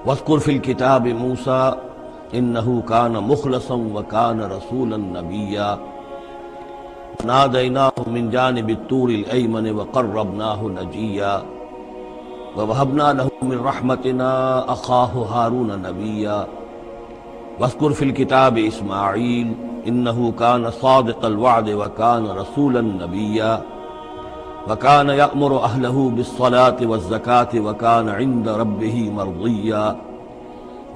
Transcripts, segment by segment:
واذکر فی الکتاب موسیٰ انہ کان مخلصا وکان رسولا نبیا نادیناہ من جانب الطور الایمن وقربناہ نجیا ووہبنا لہ من رحمتنا اخاہ ہارون نبیا واذکر فی الکتاب اسماعیل انہ کان صادق الوعد وکان رسولا نبیا وکان یأمر اہلہ بالصلاة والزکاة وکان عند ربہ مرضیا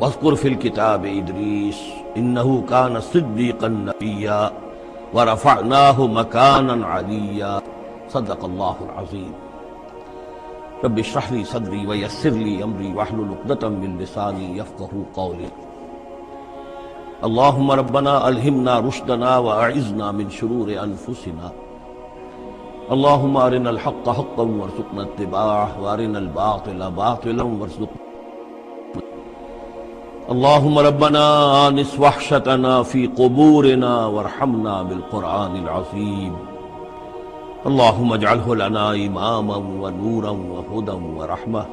واذکر فی الکتاب ادریس انہ کان صدیقا نبیا ورفعناہ مکانا علیا صدق اللہ العظیم۔ رب اشرح لی صدری ویسر لی امری واحلل عقدۃ من لسانی یفقہوا قولی۔ اللہم ربنا الہمنا رشدنا واعذنا من شرور انفسنا، اللہم ارنا الحق حقا وارزقنا اتباعہ وارنا الباطل باطلا وارزقنا، اللہم ربنا آنس وحشتنا فی قبورنا وارحمنا بالقرآن العظیم، اللہم اجعلہ لنا اماما ونورا وہدا ورحمہ،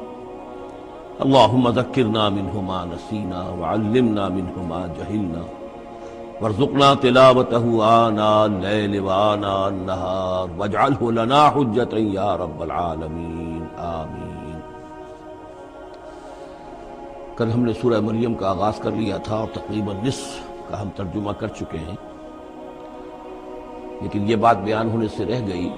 اللہم ذکرنا منہ ما نسینا وعلمنا منہ ما جہلنا وارزقنا تلاوتہ آناء اللیل وآناء النہار واجعلہ لنا حجتا یا رب العالمین آمین۔ کل ہم نے سورہ مریم کا آغاز کر لیا تھا اور تقریباً نصف کا ہم ترجمہ کر چکے ہیں، لیکن یہ بات بیان ہونے سے رہ گئی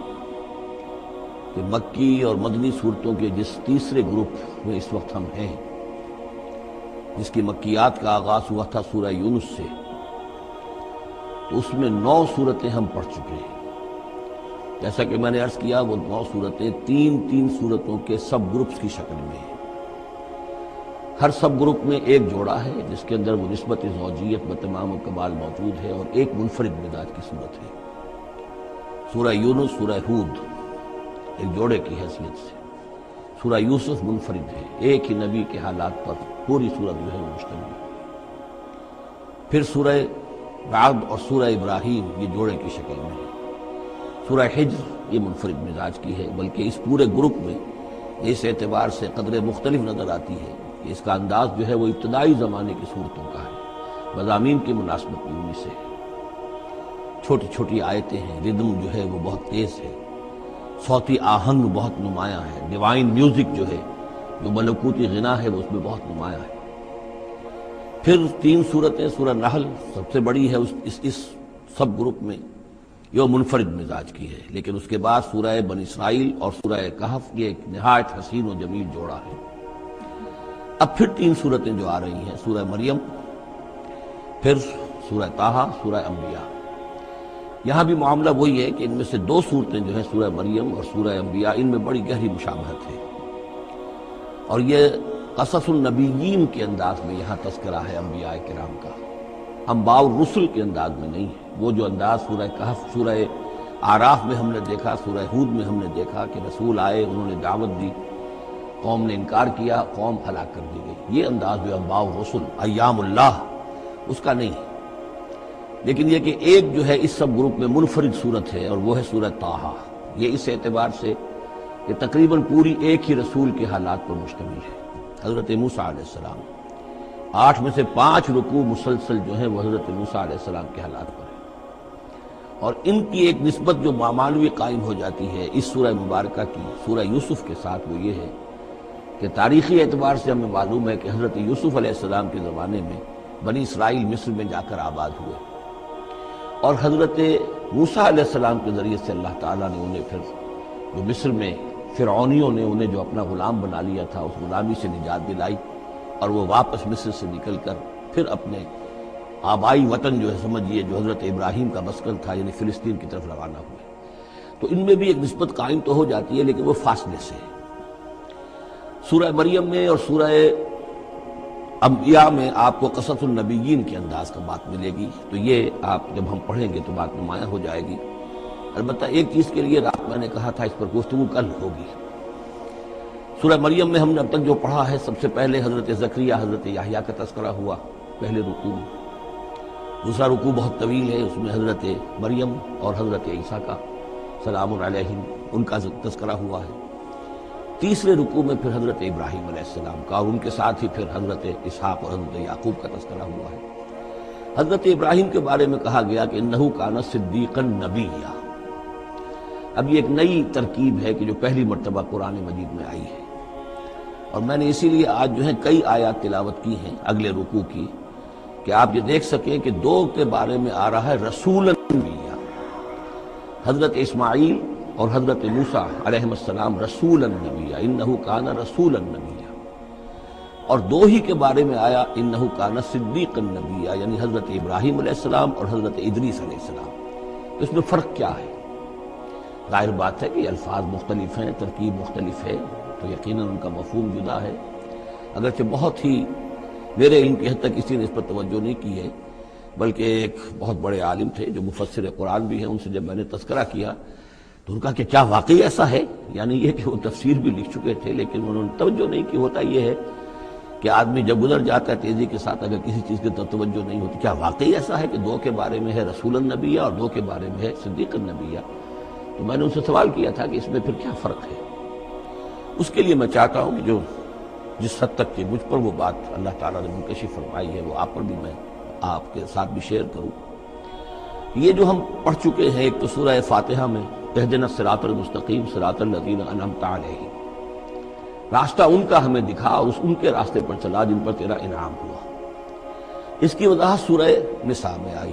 کہ مکی اور مدنی صورتوں کے جس تیسرے گروپ میں اس وقت ہم ہیں، جس کی مکیات کا آغاز ہوا تھا سورہ یونس سے، تو اس میں 9 صورتیں ہم پڑھ چکے ہیں۔ جیسا کہ میں نے عرض کیا، وہ 9 صورتیں تین صورتوں کے سب گروپس کی شکل میں ہیں۔ ہر سب گروپ میں ایک جوڑا ہے جس کے اندر وہ نسبت زوجیت بتمام الکمال موجود ہے، اور ایک منفرد مزاج کی صورت ہے۔ سورہ یونس، سورہ ہود ایک جوڑے کی حیثیت سے، سورہ یوسف منفرد ہے، ایک ہی نبی کے حالات پر پوری سورت جو ہے وہ مشتمل ہے۔ پھر سورہ رعد اور سورہ ابراہیم یہ جوڑے کی شکل میں ہے۔ سورہ حجر یہ منفرد مزاج کی ہے، بلکہ اس پورے گروپ میں اس اعتبار سے قدر مختلف نظر آتی ہے کہ اس کا انداز جو ہے وہ ابتدائی زمانے کی صورتوں کا ہے، مضامین کی مناسبت بھی انہی سے ہے۔ چھوٹی چھوٹی آیتیں ہیں، ردم جو ہے وہ بہت تیز ہے، صوتی آہنگ بہت نمایاں ہے، ڈیوائن میوزک جو ہے، جو ملکوتی غنا ہے، وہ اس میں بہت نمایاں ہے۔ پھر 3 صورتیں، سورہ نحل سب سے بڑی ہے اس سب گروپ میں، یہ منفرد مزاج کی ہے، لیکن اس کے بعد سورہ بنی اسرائیل اور سورہ کہف یہ ایک نہایت حسین و جمیل جوڑا ہے۔ اب پھر 3 صورتیں جو آ رہی ہیں، سورہ مریم، پھر سورہ طٰہٰ، سورہ انبیاء۔ یہاں بھی معاملہ وہی ہے کہ ان میں سے 2 صورتیں جو ہیں سورہ مریم اور سورہ انبیاء، ان میں بڑی گہری مشابہت ہے، اور یہ قصص النبیین کے انداز میں یہاں تذکرہ ہے انبیاء کرام کا، انباء الرسل کے انداز میں نہیں ہے۔ وہ جو انداز سورہ کہف، سورہ اعراف میں ہم نے دیکھا، سورہ ہود میں ہم نے دیکھا کہ رسول آئے، انہوں نے دعوت دی، قوم نے انکار کیا، قوم ہلاک کر دی گئی، یہ انداز جو انباء الرسل ایام اللہ اس کا نہیں ہے۔ لیکن یہ کہ ایک جو ہے اس سب گروپ میں منفرد صورت ہے، اور وہ ہے سورہ طٰہٰ۔ یہ اس اعتبار سے کہ تقریباً پوری ایک ہی رسول کے حالات پر مشتمل ہے، حضرت موسیٰ علیہ السلام۔ 8 میں سے 5 رکوع مسلسل جو ہیں وہ حضرت موسیٰ علیہ السلام کے حالات پر ہیں، اور ان کی ایک نسبت جو معنوی قائم ہو جاتی ہے اس سورہ مبارکہ کی سورہ یوسف کے ساتھ، وہ یہ ہے کہ تاریخی اعتبار سے ہمیں معلوم ہے کہ حضرت یوسف علیہ السلام کے زمانے میں بنی اسرائیل مصر میں جا کر آباد ہوئے، اور حضرت موسیٰ علیہ السلام کے ذریعے سے اللہ تعالیٰ نے انہیں پھر جو مصر میں فرعونیوں نے انہیں جو اپنا غلام بنا لیا تھا، اس غلامی سے نجات دلائی، اور وہ واپس مصر سے نکل کر پھر اپنے آبائی وطن جو ہے سمجھیے جو حضرت ابراہیم کا مسکن تھا، یعنی فلسطین کی طرف روانہ ہوئے۔ تو ان میں بھی ایک نسبت قائم تو ہو جاتی ہے، لیکن وہ فاصلے سے ہے۔ سورہ مریم میں اور سورہ انبیاء میں آپ کو قصص النبیین کے انداز کا بات ملے گی، تو یہ آپ جب ہم پڑھیں گے تو بات نمایاں ہو جائے گی۔ البتہ ایک چیز کے لیے رات میں نے کہا تھا اس پر گفتگو کل ہوگی۔ سورہ مریم میں ہم نے اب تک جو پڑھا ہے، سب سے پہلے حضرت زکریا، حضرت یحییٰ کا تذکرہ ہوا پہلے رکوع میں۔ دوسرا رکوع بہت طویل ہے، اس میں حضرت مریم اور حضرت عیسیٰ کا سلام علیہم ان کا تذکرہ ہوا ہے۔ تیسرے رکوع میں پھر حضرت ابراہیم علیہ السلام کا اور ان کے ساتھ ہی پھر حضرت اسحاق اور حضرت یعقوب کا تذکرہ ہوا ہے۔ حضرت ابراہیم کے بارے میں کہا گیا کہ انہ کان صدیقا نبیّا۔ اب یہ ایک نئی ترکیب ہے کہ جو پہلی مرتبہ قرآن مجید میں آئی ہے، اور میں نے اسی لیے آج جو ہے کئی آیات تلاوت کی ہیں اگلے رکوع کی، کہ آپ یہ دیکھ سکیں کہ دو کے بارے میں آ رہا ہے رسولا نبیّا۔ حضرت اسماعیل اور حضرت موسیٰ علیہ السلام رسولا نبیّا، انہ کان رسولا نبیّا، اور دو ہی کے بارے میں آیا انہ کان صدیقا نبیّا، یعنی حضرت ابراہیم علیہ السلام اور حضرت ادریس علیہ السلام۔ اس میں فرق کیا ہے؟ ظاہر بات ہے کہ الفاظ مختلف ہیں، ترکیب مختلف ہے، تو یقیناً ان کا مفہوم جدا ہے، اگرچہ بہت ہی میرے علم کی حد تک کسی نے اس پر توجہ نہیں کی ہے، بلکہ ایک بہت بڑے عالم تھے جو مفسر قرآن بھی ہیں، ان سے جب میں نے تذکرہ کیا تو ان کا کہ کیا واقعی ایسا ہے؟ یعنی یہ کہ وہ تفسیر بھی لکھ چکے تھے لیکن انہوں نے توجہ نہیں کی۔ ہوتا یہ ہے کہ آدمی جب گزر جاتا ہے تیزی کے ساتھ، اگر کسی چیز کی توجہ نہیں ہوتی، کیا واقعی ایسا ہے کہ دو کے بارے میں ہے رسول النبی اور دو کے بارے میں ہے صدیق النبی؟ تو میں نے ان سے سوال کیا تھا کہ اس میں پھر کیا فرق ہے۔ اس کے لیے میں چاہتا ہوں کہ جو جس حد تک کہ مجھ پر وہ بات اللہ تعالیٰ نے منکشف فرمائی ہے وہ آپ پر بھی میں آپ کے ساتھ بھی شیئر کروں۔ یہ جو ہم پڑھ چکے ہیں، ایک تو سورہ فاتحہ میں اہدنا الصراط المستقیم صراط الذین انعمت علیہم، راستہ ان کا ہمیں دکھا اور ان کے راستے پر چلا جن پر تیرا انعام ہوا۔ اس کی وضاحت سورہ نساء میں آئی،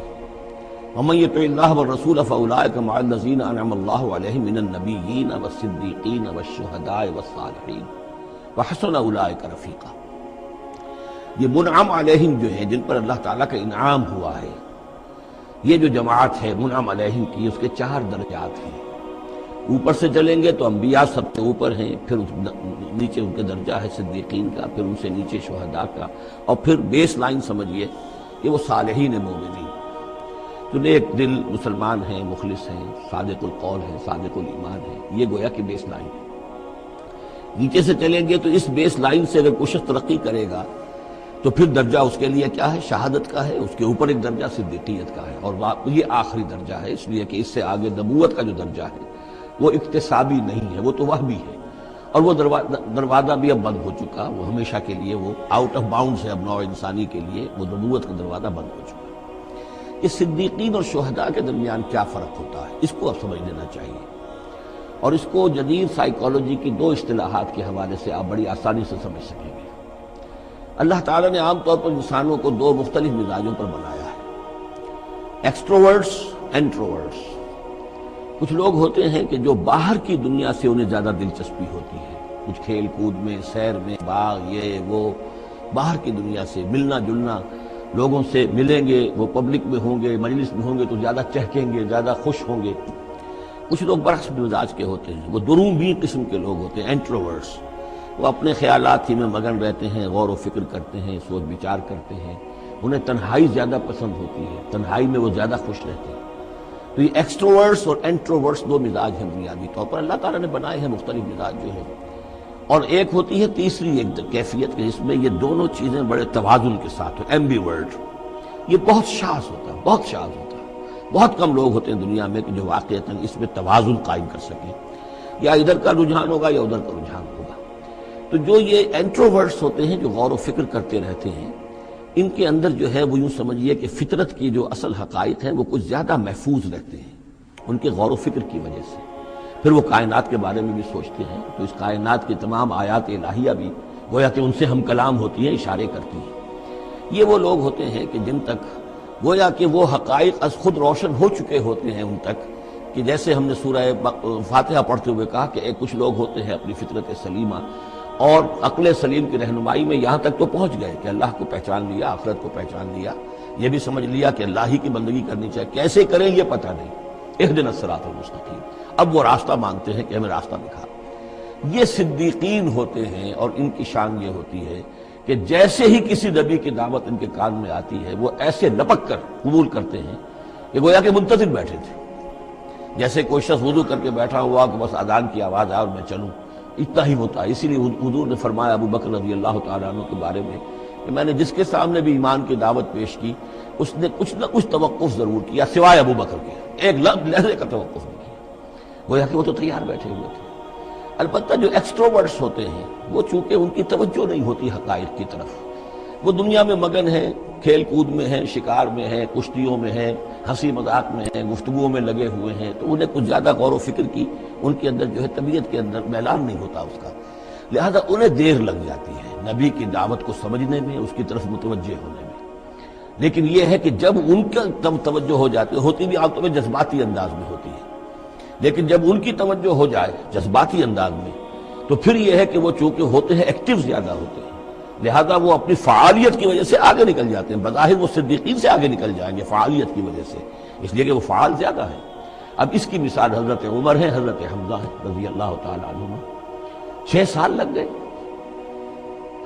وَمَن يُطِعِ اللَّهَ وَالرَّسُولَ فَأُولَٰئِكَ مَعَ الَّذِينَ أَنْعَمَ اللَّهُ عَلَيْهِم مِّنَ النَّبِيِّينَ وَالصِّدِّيقِينَ وَالشُّهَدَاءِ وَالصَّالِحِينَ وَحَسُنَ أُولَٰئِكَ رَفِیقًا۔ یہ منعم علیہم جو ہیں، جن پر اللہ تعالیٰ کا انعام ہوا ہے، یہ جو جماعت ہے منعم علیہم کی، اس کے 4 درجات ہیں۔ اوپر سے چلیں گے تو انبیاء سب سے اوپر ہیں، پھر نیچے ان کے درجہ ہے صدیقین کا، پھر ان سے نیچے شہداء کا، اور پھر بیس لائن سمجھیے کہ وہ صالحین مومنین جو نیک دل مسلمان ہیں، مخلص ہیں، صادق القول ہیں، صادق الایمان ہیں، یہ گویا کہ بیس لائن ہے۔ نیچے سے چلیں گے تو اس بیس لائن سے اگر کوئی شخص ترقی کرے گا تو پھر درجہ اس کے لیے کیا ہے؟ شہادت کا ہے، اس کے اوپر ایک درجہ صدیقیت کا ہے، اور یہ آخری درجہ ہے، اس لیے کہ اس سے آگے نبوت کا جو درجہ ہے وہ اکتسابی نہیں ہے، وہ تو وہبی ہے، اور وہ دروازہ بھی اب بند ہو چکا، وہ ہمیشہ کے لیے وہ آؤٹ آف باؤنڈز ہے اب نوع انسانی کے لیے، وہ نبوت کا دروازہ بند ہو چکا۔ اس صدیقین اور شہداء کے درمیان کیا فرق ہوتا ہے، اس کو اب سمجھ لینا چاہیے، اور اس کو جدید سائیکالوجی کی 2 اصطلاحات کے حوالے سے آپ بڑی آسانی سے سمجھ سکیں گے۔ اللہ تعالیٰ نے عام طور پر انسانوں کو 2 مختلف مزاجوں پر بنایا ہے، ایکسٹروورٹس، انٹروورٹس۔ کچھ لوگ ہوتے ہیں کہ جو باہر کی دنیا سے انہیں زیادہ دلچسپی ہوتی ہے، کچھ کھیل کود میں، سیر میں، باغ، یہ وہ، باہر کی دنیا سے ملنا جلنا، لوگوں سے ملیں گے، وہ پبلک میں ہوں گے، مجلس میں ہوں گے تو زیادہ چہکیں گے، زیادہ خوش ہوں گے۔ کچھ لوگ برعکس مزاج کے ہوتے ہیں، وہ دروبین قسم کے لوگ ہوتے ہیں، انٹروورٹس۔ وہ اپنے خیالات ہی میں مگن رہتے ہیں، غور و فکر کرتے ہیں، سوچ بچار کرتے ہیں، انہیں تنہائی زیادہ پسند ہوتی ہے، تنہائی میں وہ زیادہ خوش رہتے ہیں۔ تو یہ ایکسٹروورٹس اور انٹروورٹس 2 مزاج ہیں بنیادی طور پر، اللہ تعالیٰ نے بنائے ہیں مختلف مزاج جو ہیں۔ اور ایک ہوتی ہے تیسری ایک کیفیت کہ جس میں یہ دونوں چیزیں بڑے توازن کے ساتھ ہو، ایمبیورٹ۔ یہ بہت شاذ ہوتا ہے، بہت شاذ ہوتا ہے، بہت کم لوگ ہوتے ہیں دنیا میں کہ جو واقعتاً اس میں توازن قائم کر سکیں، یا ادھر کا رجحان ہوگا یا ادھر کا رجحان ہوگا۔ تو جو یہ انٹروورٹس ہوتے ہیں، جو غور و فکر کرتے رہتے ہیں، ان کے اندر جو ہے وہ یوں سمجھیے کہ فطرت کی جو اصل حقائق ہیں وہ کچھ زیادہ محفوظ رہتے ہیں ان کے غور و فکر کی وجہ سے۔ پھر وہ کائنات کے بارے میں بھی سوچتے ہیں، تو اس کائنات کی تمام آیات الہیہ بھی گویا کہ ان سے ہم کلام ہوتی ہیں، اشارے کرتی ہیں۔ یہ وہ لوگ ہوتے ہیں کہ جن تک گویا کہ وہ حقائق از خود روشن ہو چکے ہوتے ہیں ان تک، کہ جیسے ہم نے سورہ فاتحہ پڑھتے ہوئے کہا کہ کچھ لوگ ہوتے ہیں اپنی فطرت سلیمہ اور عقل سلیم کی رہنمائی میں یہاں تک تو پہنچ گئے کہ اللہ کو پہچان لیا، آخرت کو پہچان لیا، یہ بھی سمجھ لیا کہ اللہ ہی کی بندگی کرنی چاہیے، کیسے کریں یہ پتہ نہیں، اہدنا الصراط المستقیم، اب وہ راستہ مانگتے ہیں کہ ہمیں راستہ دکھا۔ یہ صدیقین ہوتے ہیں، اور ان کی شان یہ ہوتی ہے کہ جیسے ہی کسی نبی کی دعوت ان کے کان میں آتی ہے وہ ایسے لپک کر قبول کرتے ہیں کہ گویا کہ منتظر بیٹھے تھے، جیسے کوئی شخص وضو کر کے بیٹھا ہوا کہ بس اذان کی آواز آئے اور میں چلوں، اتنا ہی ہوتا ہے۔ اسی لیے حضور نے فرمایا ابو بکر رضی اللہ تعالیٰ عنہ کے بارے میں کہ میں نے جس کے سامنے بھی ایمان کی دعوت پیش کی اس نے کچھ نہ کچھ توقف ضرور کیا سوائے ابو بکر کے، ایک لحظے کا توقف نہیں کیا، گویا کہ وہ تو تیار بیٹھے ہوئے تھے۔ البتہ جو ایکسٹروورٹس ہوتے ہیں وہ چونکہ ان کی توجہ نہیں ہوتی حقائق کی طرف، وہ دنیا میں مگن ہیں، کھیل کود میں ہیں، شکار میں ہیں، کشتیوں میں ہیں، ہنسی مذاق میں ہیں، گفتگوؤں میں لگے ہوئے ہیں، تو انہیں کچھ زیادہ غور و فکر کی ان کے اندر جو ہے طبیعت کے اندر میلان نہیں ہوتا اس کا، لہذا انہیں دیر لگ جاتی ہے نبی کی دعوت کو سمجھنے میں، اس کی طرف متوجہ ہونے میں۔ لیکن یہ ہے کہ جب ان کا توجہ ہو جاتی ہوتی بھی عام طور پہ جذباتی انداز میں ہوتی ہے، لیکن جب ان کی توجہ ہو جائے جذباتی انداز میں تو پھر یہ ہے کہ وہ چونکہ ہوتے ہیں ایکٹیو زیادہ ہوتے ہیں، لہذا وہ اپنی فعالیت کی وجہ سے آگے نکل جاتے ہیں، بظاہر وہ صدیقین سے آگے نکل جائیں گے فعالیت کی وجہ سے، اس لیے کہ وہ فعال زیادہ ہیں۔ اب اس کی مثال حضرت عمر ہے، حضرت حمزہ ہے رضی اللہ تعالی عنہما۔ 6 سال لگ گئے۔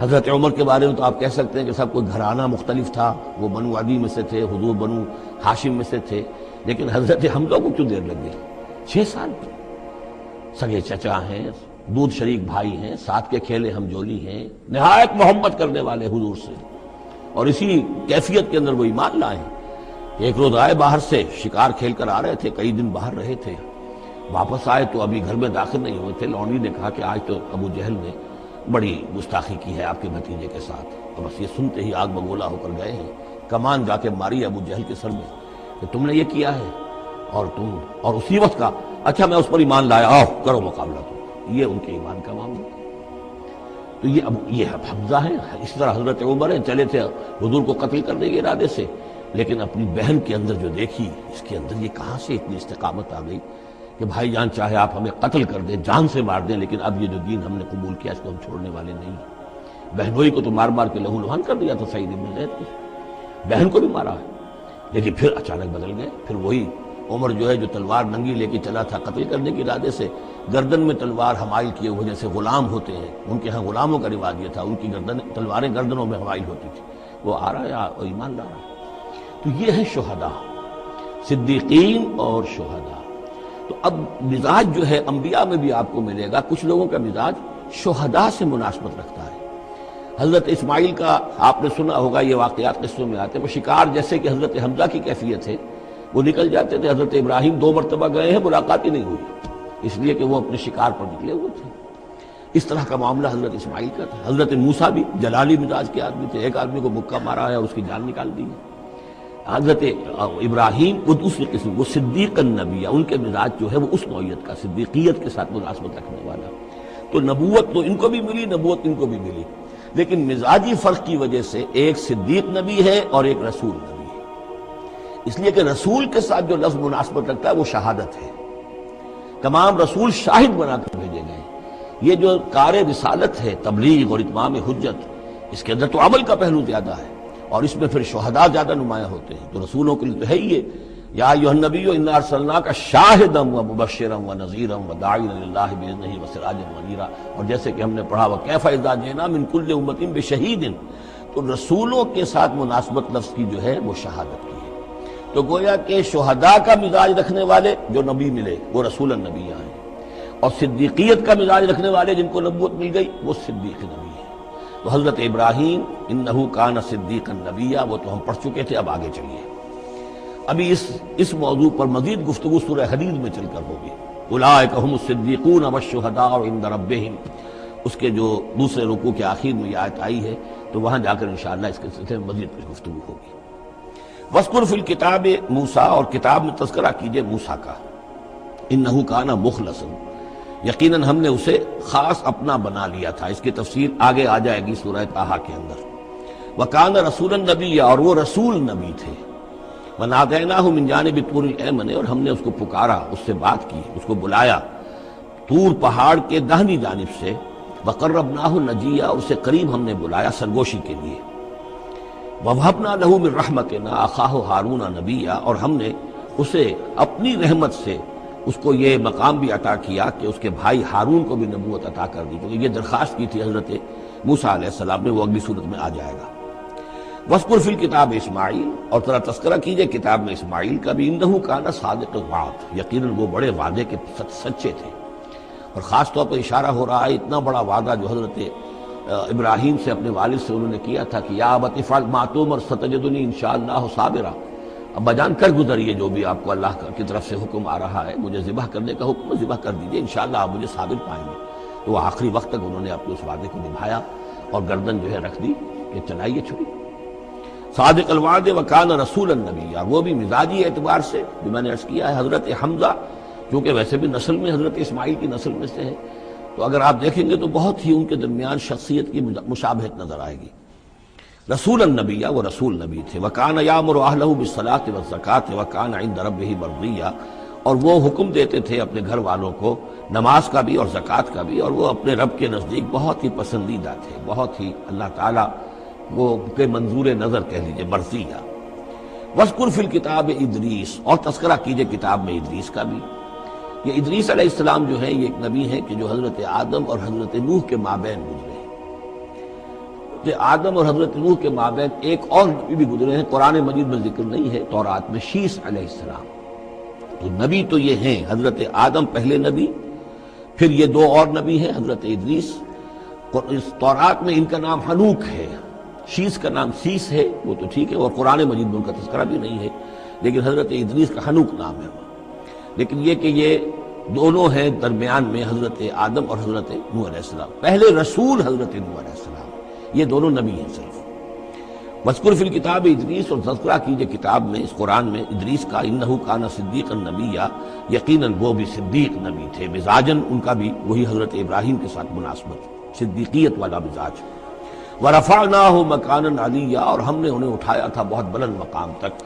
حضرت عمر کے بارے میں تو آپ کہہ سکتے ہیں کہ سب کوئی گھرانہ مختلف تھا، وہ بنو عدی میں سے تھے، حضور بنو ہاشم میں سے تھے، لیکن حضرت حمزہ کو کیوں دیر لگ گئی؟ 6 سال سگے چچا ہیں، دودھ شریک بھائی ہیں، ساتھ کے کھیلے ہم جولی ہیں، نہایت محبت کرنے والے حضور سے، اور اسی کیفیت کے اندر وہ ایمان لائے ہیں۔ ایک روز آئے باہر سے، شکار کھیل کر آ رہے تھے، کئی دن باہر رہے تھے، واپس آئے تو ابھی گھر میں داخل نہیں ہوئے تھے، لونڈی نے کہا کہ آج تو ابو جہل نے بڑی گستاخی کی ہے آپ کے بھتیجے کے ساتھ، اور بس یہ سنتے ہی آگ بگولا ہو کر گئے ہیں، کمان جا کے ماری ابو جہل کے سر میں کہ تم نے یہ کیا ہے، اور اسی وقت کا اچھا میں اس پر ایمان لایا، آؤ کرو مقابلہ تو یہ ان کے ایمان کا معاملہ۔ تو یہ حمزہ ہے، اس طرح حضرت عمر ہیں، چلے تھے حضور کو قتل کرنے کے ارادے سے، لیکن اپنی بہن کے اندر جو دیکھی، اس کے اندر یہ کہاں سے اتنی استقامت آ گئی کہ بھائی جان چاہے آپ ہمیں قتل کر دیں، جان سے مار دیں، لیکن اب یہ جو دین ہم نے قبول کیا اس کو ہم چھوڑنے والے نہیں ہیں۔ بہنوئی کو تو مار مار کے لہو لہان کر دیا تھا سعید بن زید کو، بہن کو بھی مارا ہے، لیکن پھر اچانک بدل گئے۔ پھر وہی عمر جو ہے جو تلوار ننگی لے کے چلا تھا قتل کرنے کے ارادے سے، گردن میں تلوار حمائل کیے ہوئے جیسے غلام ہوتے ہیں، ان کے ہاں غلاموں کا رواج یہ تھا، ان کی تلواریں گردنوں میں حمائل ہوتی تھی، وہ آ رہا ہے اور ایمان لا رہا ہے۔ تو یہ ہے شہداء، صدیقین اور شہداء۔ تو اب مزاج جو ہے انبیاء میں بھی آپ کو ملے گا، کچھ لوگوں کا مزاج شہداء سے مناسبت رکھتا ہے۔ حضرت اسماعیل کا آپ نے سنا ہوگا، یہ واقعات قصوں میں آتے ہیں، وہ شکار جیسے کہ حضرت حمزہ کی کیفیت ہے، وہ نکل جاتے تھے۔ حضرت ابراہیم 2 مرتبہ گئے ہیں، ملاقات ہی نہیں ہوئی، اس لیے کہ وہ اپنے شکار پر نکلے ہوئے تھے۔ اس طرح کا معاملہ حضرت اسماعیل کا تھا۔ حضرت موسیٰ بھی جلالی مزاج کے آدمی تھے، ایک آدمی کو مکہ مارا ہے، اس کی جان نکال دی ہے۔ حضرت ابراہیم وہ دوسری قسم، وہ صدیق النبی، ان کے مزاج جو ہے وہ اس نوعیت کا، صدیقیت کے ساتھ مناسبت رکھنے والا۔ تو نبوت تو ان کو بھی ملی، نبوت ان کو بھی ملی، لیکن مزاجی فرق کی وجہ سے ایک صدیق نبی ہے اور ایک رسول نبی ہے۔ اس لیے کہ رسول کے ساتھ جو لفظ مناسبت رکھتا ہے وہ شہادت ہے، تمام رسول شاہد بنا کر بھیجے گئے۔ یہ جو کار رسالت ہے، تبلیغ اور اتمام حجت، اس کے اندر تو عمل کا پہلو زیادہ ہے، اور اس میں پھر شہداء زیادہ نمایاں ہوتے ہیں۔ تو رسولوں کے لیے تو ہے ہی یہ، یا ایھا النبی انا ارسلناک شاہدا ومبشرا ونذیرا وداعیا الی اللہ باذنہ وسراجا منیرا، اور جیسے کہ ہم نے پڑھا وکیف اذا جئنا من کل امۃ بشہید، تو رسولوں کے ساتھ مناسبت لفظ کی جو ہے وہ شہادت کی ہے۔ تو گویا کہ شہداء کا مزاج رکھنے والے جو نبی ملے وہ رسول النبیاں ہیں، اور صدیقیت کا مزاج رکھنے والے جن کو نبوت مل گئی وہ صدیق نبی ہیں۔ تو حضرت ابراہیم انہ کان صدیقا نبیا، وہ تو ہم پڑھ چکے تھے، اب آگے چلیے۔ ابھی اس موضوع پر مزید گفتگو سورہ حدید میں چل کر ہوگی۔ اولئک ھم الصدیقون والشہداء عند ربہم، اس کے جو دوسرے رکوع کے آخر میں یہ آیت آئی ہے، تو وہاں جا کر انشاءاللہ اس کے سلسلے میں مزید کچھ گفتگو ہوگی۔ وَاذْکُرْ فِی الْکِتَابِ موسیٰ، اور کتاب میں تذکرہ کیجئے موسیٰ کا، انہ کان مخلصا، یقیناً ہم نے اسے خاص اپنا بنا لیا تھا۔ اس کی تفسیر آگے آ جائے گی سورہ طٰہٰ کے اندر۔ وَکَانَ رَسُولًا نَبِیًّا، اور وہ رسول نبی تھے۔ وَنَادَیْنَاهُ مِن جَانِبِ الطُّورِ الْأَیْمَنِ، اور ہم نے اس کو پکارا، اس سے بات کی، اس کو بلایا طور پہاڑ کے داہنی جانب سے۔ وَقَرَّبْنَاهُ نَجِیًّا، اسے قریب ہم نے بلایا سرگوشی کے لیے۔ وَوَهَبْنَا لَهُ مِن رَحْمَتِنَا أَخَاهُ هَارُونَ نَبِیًّا، اور ہم نے اسے اپنی رحمت سے اس کو یہ مقام بھی عطا کیا کہ اس کے بھائی ہارون کو بھی نبوت عطا کر دی، کیونکہ یہ درخواست کی تھی حضرت موسیٰ علیہ السلام نے، وہ اگلی صورت میں آ جائے گا۔ وَاذْکُرْ فِی الْکِتَابِ اسماعیل، اور ذرا تذکرہ کیجئے کتاب میں اسماعیل کا بھی، انہ کان صادق الوعد، یقیناً وہ بڑے وعدے کے سچے تھے۔ اور خاص طور پر اشارہ ہو رہا ہے اتنا بڑا وعدہ جو حضرت ابراہیم سے اپنے والد سے انہوں نے کیا تھا کہ یا ابت افعل ما تؤمر ستجدنی انشاءاللہ صابرا، ابا جان کر گزریے جو بھی آپ کو اللہ کی طرف سے حکم آ رہا ہے، مجھے ذبح کرنے کا حکم ذبح کر دیجئے، انشاءاللہ آپ مجھے صابر پائیں گے۔ تو وہ آخری وقت تک انہوں نے اپنے اس وعدے کو نبھایا اور گردن جو ہے رکھ دی کہ چلائیے چھری۔ صادق الوعد وکان رسول النبی، وہ بھی مزاجی اعتبار سے جو میں نے عرض کیا ہے، حضرت حمزہ کیونکہ ویسے بھی نسل میں حضرت اسماعیل کی نسل میں سے ہے، تو اگر آپ دیکھیں گے تو بہت ہی ان کے درمیان شخصیت کی مشابہت نظر آئے گی۔ رسول النبی، وہ رسول نبی تھے۔ وکان یامر اہلہ بالصلاۃ والزکاۃ وکان عند ربہ مرضیہ، اور وہ حکم دیتے تھے اپنے گھر والوں کو نماز کا بھی اور زکوٰۃ کا بھی، اور وہ اپنے رب کے نزدیک بہت ہی پسندیدہ تھے، بہت ہی اللہ تعالیٰ وہ کے منظور نظر کہہ لیجیے، مرضیہ۔ وذکر فی الکتاب ادریس، اور تذکرہ کیجئے کتاب میں ادریس کا بھی۔ یہ ادریس علیہ السلام جو ہے یہ ایک نبی ہے کہ جو حضرت آدم اور حضرت نوح کے مابین گزرے ہیں۔ کہ آدم اور حضرت نوح کے مابین ایک اور نبی بھی گزرے ہیں، قرآن مجید میں ذکر نہیں ہے، تورات میں شیس علیہ السلام۔ تو نبی تو یہ ہیں، حضرت آدم پہلے نبی، پھر یہ دو اور نبی ہیں، حضرت ادریس۔ اس تورات میں ان کا نام حنوک ہے، شیس کا نام سیس ہے، وہ تو ٹھیک ہے، اور قرآن مجید میں ان کا تذکرہ بھی نہیں ہے، لیکن حضرت ادریس کا حنوک نام ہے۔ لیکن یہ کہ یہ دونوں ہیں درمیان میں حضرت آدم اور حضرت نوح علیہ السلام، پہلے رسول حضرت نوح علیہ السلام، یہ دونوں نبی ہیں صرف۔ وذکر فی الکتاب ادریس، اور تذکرہ کیجئے کتاب میں، اس قرآن میں، ادریس کا، انہ کان صدیقا نبیا، یقیناً وہ بھی صدیق نبی تھے، مزاجاً ان کا بھی وہی حضرت ابراہیم کے ساتھ مناسبت، صدیقیت والا مزاج۔ ورفعناہ مکانا علیہ، اور ہم نے انہیں اٹھایا تھا بہت بلند مقام تک۔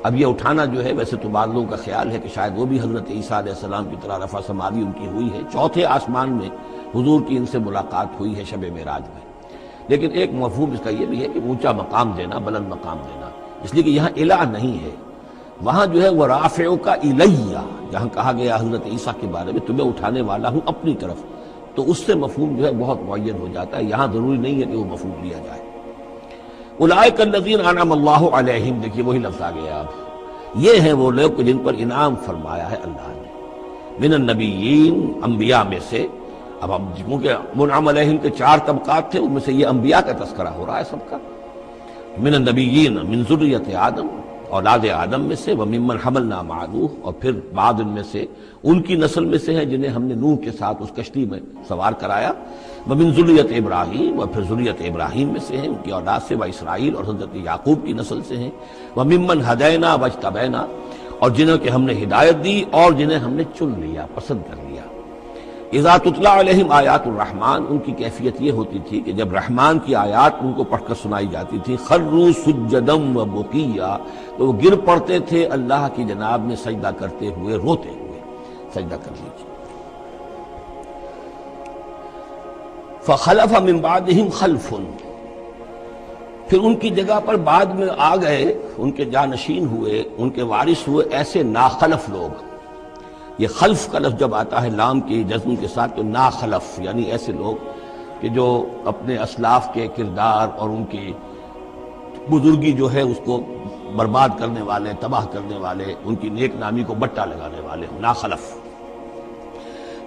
اب یہ اٹھانا جو ہے ویسے تو بعض لوگوں کا خیال ہے کہ شاید وہ بھی حضرت عیسیٰ علیہ السلام کی طرح رفع سماوی ان کی ہوئی ہے، چوتھے آسمان میں حضور کی ان سے ملاقات ہوئی ہے شب معراج میں، لیکن ایک مفہوم اس کا یہ بھی ہے کہ اونچا مقام دینا، بلند مقام دینا، اس لیے کہ یہاں الہ نہیں ہے، وہاں جو ہے وہ رافعک الیہ، جہاں کہا گیا حضرت عیسیٰ کے بارے میں تمہیں اٹھانے والا ہوں اپنی طرف، تو اس سے مفہوم جو ہے بہت معین ہو جاتا ہے، یہاں ضروری نہیں ہے کہ وہ مفہوم لیا جائے۔ اولئک الذین انعم اللہ علیہم، دیکھیے وہی لفظ آ گیا اب، یہ ہیں وہ لوگ جن پر انعام فرمایا ہے اللہ نے، من النبیین، انبیاء میں سے۔ اب ہم کیونکہ منعم علیہم کے 4 طبقات تھے، ان میں سے یہ انبیاء کا تذکرہ ہو رہا ہے سب کا۔ من النبیین، من ذریۃ آدم، اولاد آدم میں سے، وممن حملنا مع نوح، اور پھر بعد ان میں سے ان کی نسل میں سے ہیں جنہیں ہم نے نوح کے ساتھ اس کشتی میں سوار کرایا، ومن ذریۃ ابراہیم، اور پھر ذریۃ ابراہیم میں سے ہیں، ان کی اولاد سے، و اسرائیل، اور حضرت یعقوب کی نسل سے ہیں، وممن ہدینا واجتبینا، اور جنہیں کہ ہم نے ہدایت دی اور جنہیں ہم نے چن لیا، پسند کر لیا۔ اذا تتلیٰ علیہم آیات الرحمن، ان کی کیفیت یہ ہوتی تھی کہ جب رحمان کی آیات ان کو پڑھ کر سنائی جاتی تھی، خروا سجدا وبکیا، تو وہ گر پڑتے تھے اللہ کی جناب میں سجدہ کرتے ہوئے، روتے ہوئے۔ سجدہ کر لیجیے۔ فخلف من بعدہم خلف، پھر ان کی جگہ پر بعد میں آ گئے، ان کے جانشین ہوئے، ان کے وارث ہوئے ایسے ناخلف لوگ۔ یہ خلف کا لفظ جب آتا ہے لام کی جزم کے ساتھ تو ناخلف، یعنی ایسے لوگ کہ جو اپنے اسلاف کے کردار اور ان کی بزرگی جو ہے اس کو برباد کرنے والے، تباہ کرنے والے، ان کی نیک نامی کو بٹا لگانے والے، ناخلف۔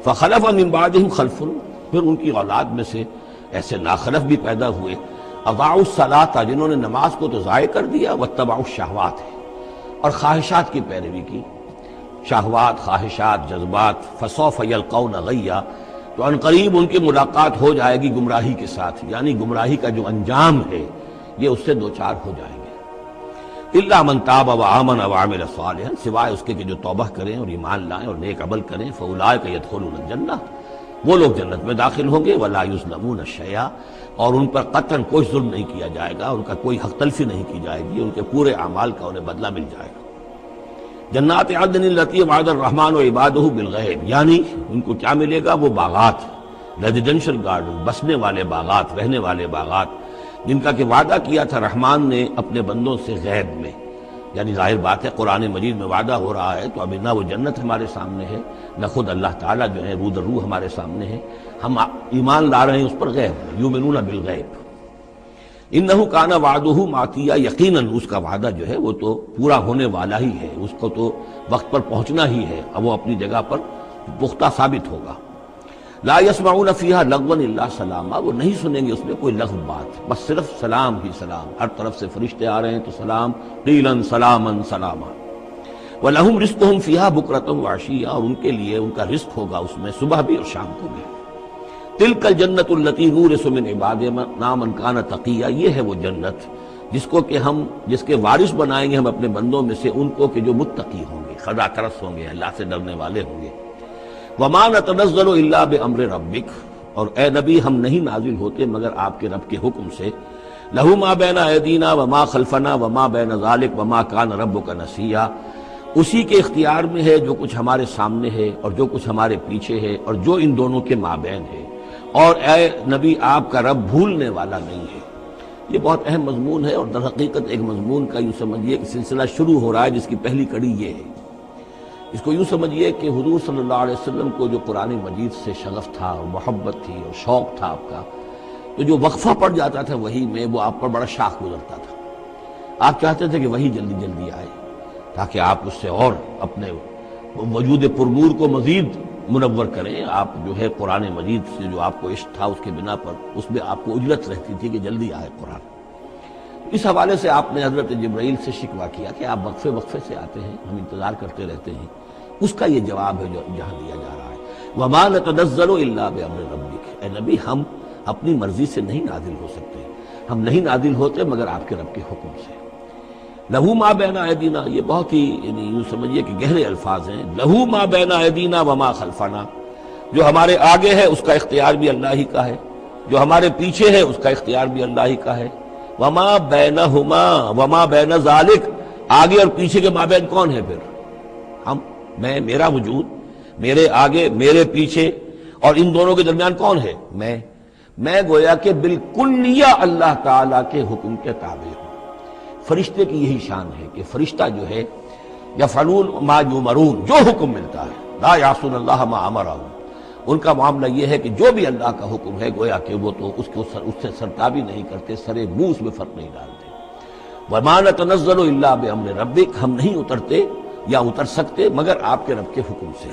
فخلف من بعدہم خلف، پھر ان کی اولاد میں سے ایسے ناخلف بھی پیدا ہوئے، اضاعوا الصلاۃ، جنہوں نے نماز کو تو ضائع کر دیا، واتبعوا الشہوات، اور خواہشات کی پیروی کی، شہوات، خواہشات، جذبات، فسوف یلقون غیا، تو ان قریب ان کی ملاقات ہو جائے گی گمراہی کے ساتھ، یعنی گمراہی کا جو انجام ہے یہ اس سے دوچار ہو جائیں گے۔ الا من تاب وآمن وعمل صالحا، سوائے اس کے کہ جو توبہ کریں اور ایمان لائیں اور نیک عمل کریں، فاولئک یدخلون الجنہ، وہ لوگ جنت میں داخل ہوں گے، ولا یظلمون شیئا، اور ان پر قطعاً کوئی ظلم نہیں کیا جائے گا، ان کا کوئی حق تلفی نہیں کی جائے گی، ان کے پورے اعمال کا انہیں بدلہ مل جائے گا۔ جنات عدن التی وعد الرحمن وعبادہ بالغیب، یعنی ان کو کیا ملے گا؟ وہ باغات، ریزیڈینشل گارڈن، بسنے والے باغات، رہنے والے باغات، جن کا کہ وعدہ کیا تھا رحمان نے اپنے بندوں سے غیب میں، یعنی ظاہر بات ہے قرآن مجید میں وعدہ ہو رہا ہے تو ابھی نہ وہ جنت ہمارے سامنے ہے، نہ خود اللہ تعالیٰ جو ہے روح در روح ہمارے سامنے ہے، ہم ایمان لا رہے ہیں اس پر غیب میں، یؤمنون بالغیب۔ انہ کان وعدہ ماتیا، یقیناً اس کا وعدہ جو ہے وہ تو پورا ہونے والا ہی ہے، اس کو تو وقت پر پہنچنا ہی ہے، اب وہ اپنی جگہ پر پختہ ثابت ہوگا۔ لا یسمعون فیہا لغوا الا سلاما، وہ نہیں سنیں گے اس میں کوئی لغو بات، بس صرف سلام ہی سلام، ہر طرف سے فرشتے آ رہے ہیں تو سلام، قیلا سلاما سلاما۔ وَلَهُمْ رِزْقُهُمْ فِيهَا بُكْرَةً وَعَشِيًّا، اور ان کے لیے ان کا رزق ہوگا اس میں صبح بھی اور شام کو بھی۔ تلک الجنت التی نورث من عبادنا من کان تقیا، یہ ہے وہ جنت جس کے وارث بنائیں گے ہم اپنے بندوں میں سے ان کو کہ جو متقی ہوں گے، خدا ترس ہوں گے، اللہ سے ڈرنے والے ہوں گے۔ وما نتنزل الا بامر ربک، اور اے نبی ہم نہیں نازل ہوتے مگر آپ کے رب کے حکم سے۔ لہ ما بین ایدینا وما خلفنا وما بین ذلک وما کان ربک نسیا، اسی کے اختیار میں ہے جو کچھ ہمارے سامنے ہے اور جو کچھ ہمارے پیچھے ہے اور جو ان دونوں کے مابین ہے، اور اے نبی آپ کا رب بھولنے والا نہیں ہے۔ یہ بہت اہم مضمون ہے، اور در حقیقت ایک مضمون کا یوں سمجھیے کہ سلسلہ شروع ہو رہا ہے جس کی پہلی کڑی یہ ہے۔ اس کو یوں سمجھیے کہ حضور صلی اللہ علیہ وسلم کو جو قرآن مجید سے شغف تھا اور محبت تھی اور شوق تھا آپ کا، تو جو وقفہ پڑ جاتا تھا وہی میں، وہ آپ پر بڑا شاخ گزرتا تھا۔ آپ چاہتے تھے کہ وہی جلدی جلدی آئے تاکہ آپ اس سے اور اپنے وجود پرنور کو مزید منور کریں۔ آپ جو ہے قرآن مجید سے جو آپ کو عشق تھا اس کے بنا پر اس میں آپ کو اجلت رہتی تھی کہ جلدی آئے قرآن۔ اس حوالے سے آپ نے حضرت جبرائیل سے شکوہ کیا کہ آپ وقفے وقفے سے آتے ہیں، ہم انتظار کرتے رہتے ہیں۔ اس کا یہ جواب ہے جو جہاں دیا جا رہا ہے، وَمَا نَتَنَزَّلُ إِلَّا بِأَمْرِ رَبِّكَ، اے نبی ہم اپنی مرضی سے نہیں نازل ہو سکتے، ہم نہیں نازل ہوتے مگر آپ کے رب کے حکم سے۔ لہو ما بین ایدینا، یہ بہت ہی یوں سمجھیے کہ گہرے الفاظ ہیں۔ لہو ما بین ایدینا وما خلفنا، جو ہمارے آگے ہے اس کا اختیار بھی اللہ ہی کا ہے، جو ہمارے پیچھے ہے اس کا اختیار بھی اللہ ہی کا ہے۔ وما بینہما وما بین ذالک، آگے اور پیچھے کے مابین کون ہے پھر؟ ہم، میں، میرا وجود، میرے آگے میرے پیچھے، اور ان دونوں کے درمیان کون ہے؟ میں گویا کہ بالکلیہ اللہ تعالیٰ کے حکم کے تابع ہوں۔ فرشتے کی یہی شان ہے کہ فرشتہ جو ہے یفعلون ما یؤمرون، جو حکم ملتا ہے، لا یعصون اللہ ما امرہم، ان کا معاملہ یہ ہے کہ جو بھی اللہ کا حکم ہے گویا کہ وہ تو اس سے سرتابی نہیں کرتے، سرے منہ اس میں فرق نہیں ڈالتے۔ وما نتنزل الا بامر ربک، ہم نہیں اترتے یا اتر سکتے مگر آپ کے رب کے حکم سے۔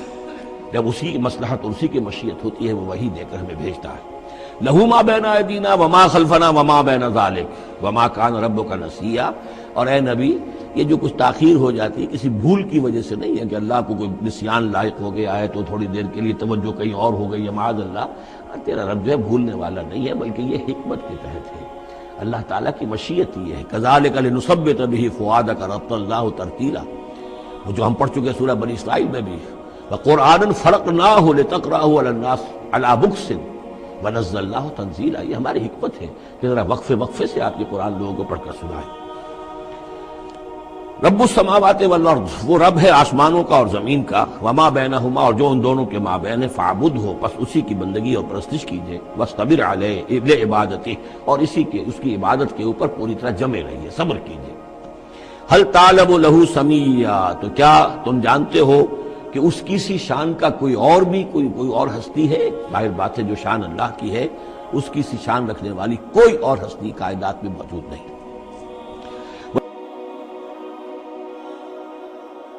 جب اسی کی مصلحت اور اسی کی مشیت ہوتی ہے وہ وحی دے کر ہمیں بھیجتا ہے۔ لہو ما بین ایدینا وما خلفنا وما بین ذالک وما کان ربک نسیا، اور اے نبی یہ جو کچھ تاخیر ہو جاتی ہے کسی بھول کی وجہ سے نہیں ہے کہ اللہ کو کوئی نسیان لاحق ہو گیا ہے تو تھوڑی دیر کے لیے توجہ کہیں اور ہو گئی ہے، معاذ اللہ، تیرا رب جو ہے بھولنے والا نہیں ہے، بلکہ یہ حکمت کے تحت ہے، اللہ تعالیٰ کی مشیت یہ ہے۔ کذالک لنثبت بہ فؤادک رتلناہ ترتیلا، وہ جو ہم پڑھ چکے سورہ بنی اسرائیل میں بھی، وقرآنا فرقناہ لتقرأہ علی الناس علی مکث ونزلناہ تنزیلا، یہ ہماری حکمت ہے کہ ذرا وقفے وقفے سے آپ یہ قرآن لوگوں کو پڑھ کر سنائیں۔ رب السماوات والارض، وہ رب ہے آسمانوں کا اور زمین کا، وما بینہما، اور جو ان دونوں کے مابین ہے، فاعبدہ، پس اسی کی بندگی اور پرستش کیجئے، واصطبر علیہ لعبادتہ، اور اس کی عبادت کے اوپر پوری طرح جمے رہیے، صبر کیجئے۔ ہل تعلم لہ سمیا، تو کیا تم جانتے ہو کہ اس کی سی شان کا کوئی اور ہستی ہے؟ ظاہر بات ہے جو شان اللہ کی ہے اس کی سی شان رکھنے والی کوئی اور ہستی کائنات میں موجود نہیں۔